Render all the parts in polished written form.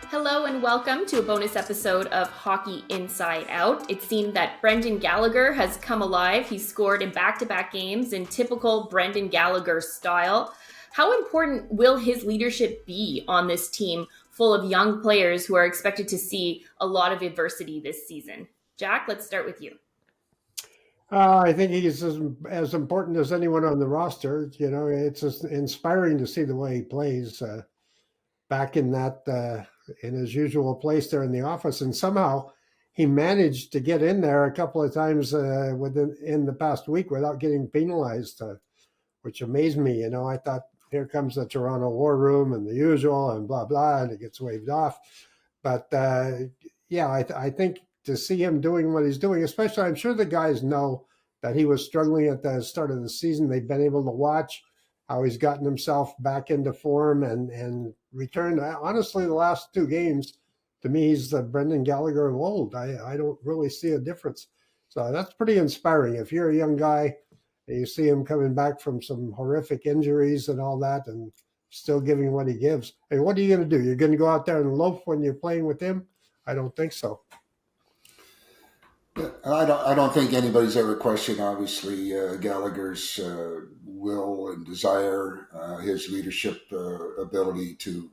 Hello and welcome to a bonus episode of Hockey Inside Out. It seemed that Brendan Gallagher has come alive. He scored in back-to-back games in typical Brendan Gallagher style. How important will his leadership be on this team full of young players who are expected to see a lot of adversity this season? Jack, let's start with you. I think he's as important as anyone on the roster. You know, it's just inspiring to see the way he plays back in that in his usual place there in the office, and somehow he managed to get in there a couple of times in the past week without getting penalized, which amazed me. You know, I thought, here comes the Toronto War Room and the usual and blah blah, and it gets waved off. But I think to see him doing what he's doing, especially, I'm sure the guys know that he was struggling at the start of the season. They've been able to watch how he's gotten himself back into form and returned. Honestly, the last two games, to me, he's the Brendan Gallagher of old. I don't really see a difference. So that's pretty inspiring. If you're a young guy and you see him coming back from some horrific injuries and all that and still giving what he gives, hey, what are you going to do? You're going to go out there and loaf when you're playing with him? I don't think so. I don't think anybody's ever questioned, obviously, Gallagher's will and desire, his leadership ability to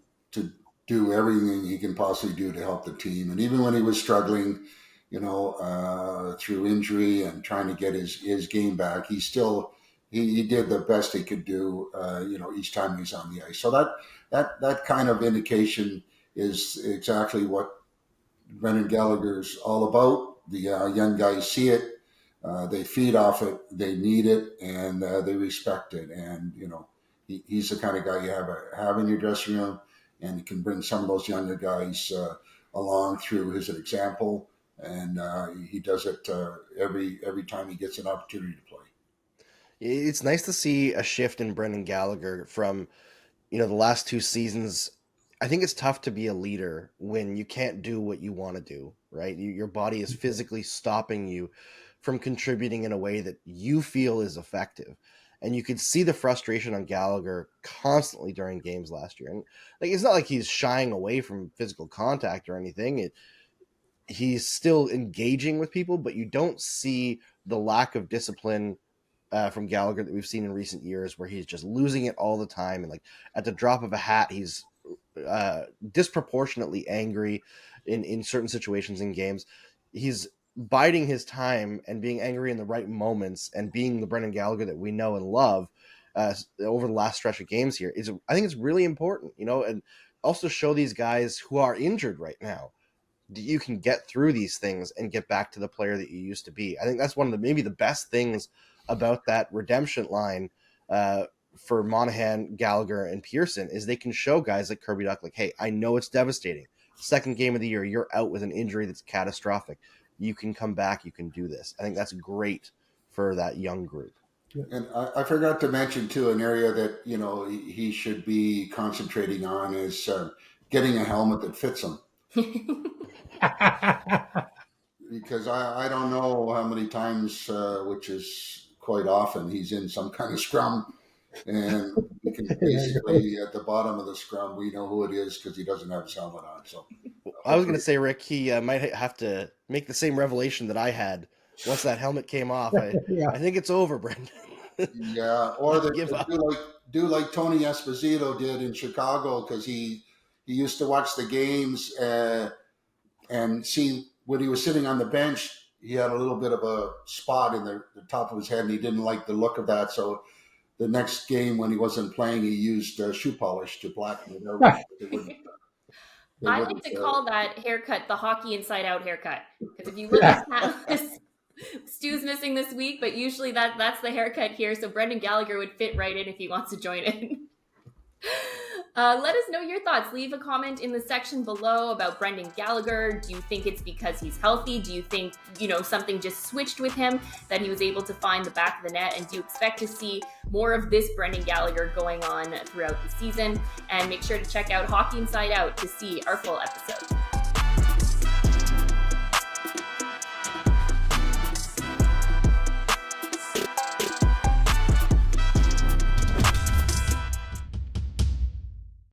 do everything he can possibly do to help the team. And even when he was struggling, you know, through injury and trying to get his game back, he did the best he could do, you know, each time he's on the ice. So that kind of indication is exactly what Brendan Gallagher's all about. The young guys see it, they feed off it, they need it, and they respect it. And, you know, he's the kind of guy you have in your dressing room, and he can bring some of those younger guys along through his example. And he does it every time he gets an opportunity to play. It's nice to see a shift in Brendan Gallagher from, you know, the last two seasons. I think it's tough to be a leader when you can't do what you want to do, right? Your body is physically stopping you from contributing in a way that you feel is effective. And you could see the frustration on Gallagher constantly during games last year. And like, it's not like he's shying away from physical contact or anything. He's still engaging with people, but you don't see the lack of discipline from Gallagher that we've seen in recent years, where he's just losing it all the time. And like at the drop of a hat, he's disproportionately angry in certain situations in games. He's biding his time and being angry in the right moments and being the Brendan Gallagher that we know and love over the last stretch of games here I think it's really important, you know, and also show these guys who are injured right now that you can get through these things and get back to the player that you used to be. I think that's one of maybe the best things about that redemption line for Monahan, Gallagher, and Pearson is they can show guys like Kirby Duck, like, hey, I know it's devastating. Second game of the year, you're out with an injury that's catastrophic. You can come back. You can do this. I think that's great for that young group. And I forgot to mention, too, an area that, you know, he should be concentrating on is getting a helmet that fits him. Because I don't know how many times, which is quite often, he's in some kind of scrum. And we can basically, at the bottom of the scrum, we know who it is because he doesn't have his helmet on. So I was going to say, Rick, he might have to make the same revelation that I had once that helmet came off. I think it's over, Brendan. Yeah, or do like Tony Esposito did in Chicago, because he used to watch the games and see when he was sitting on the bench, he had a little bit of a spot in the top of his head, and he didn't like the look of that. So the next game when he wasn't playing, he used shoe polish to blacken it out. I like to call that haircut the Hockey Inside Out haircut. Because if you look at Stu's missing this week, but usually that's the haircut here. So Brendan Gallagher would fit right in if he wants to join in. Let us know your thoughts. Leave a comment in the section below about Brendan Gallagher. Do you think it's because he's healthy? Do you think, something just switched with him, that he was able to find the back of the net? And do you expect to see more of this Brendan Gallagher going on throughout the season? And make sure to check out Hockey Inside Out to see our full episode.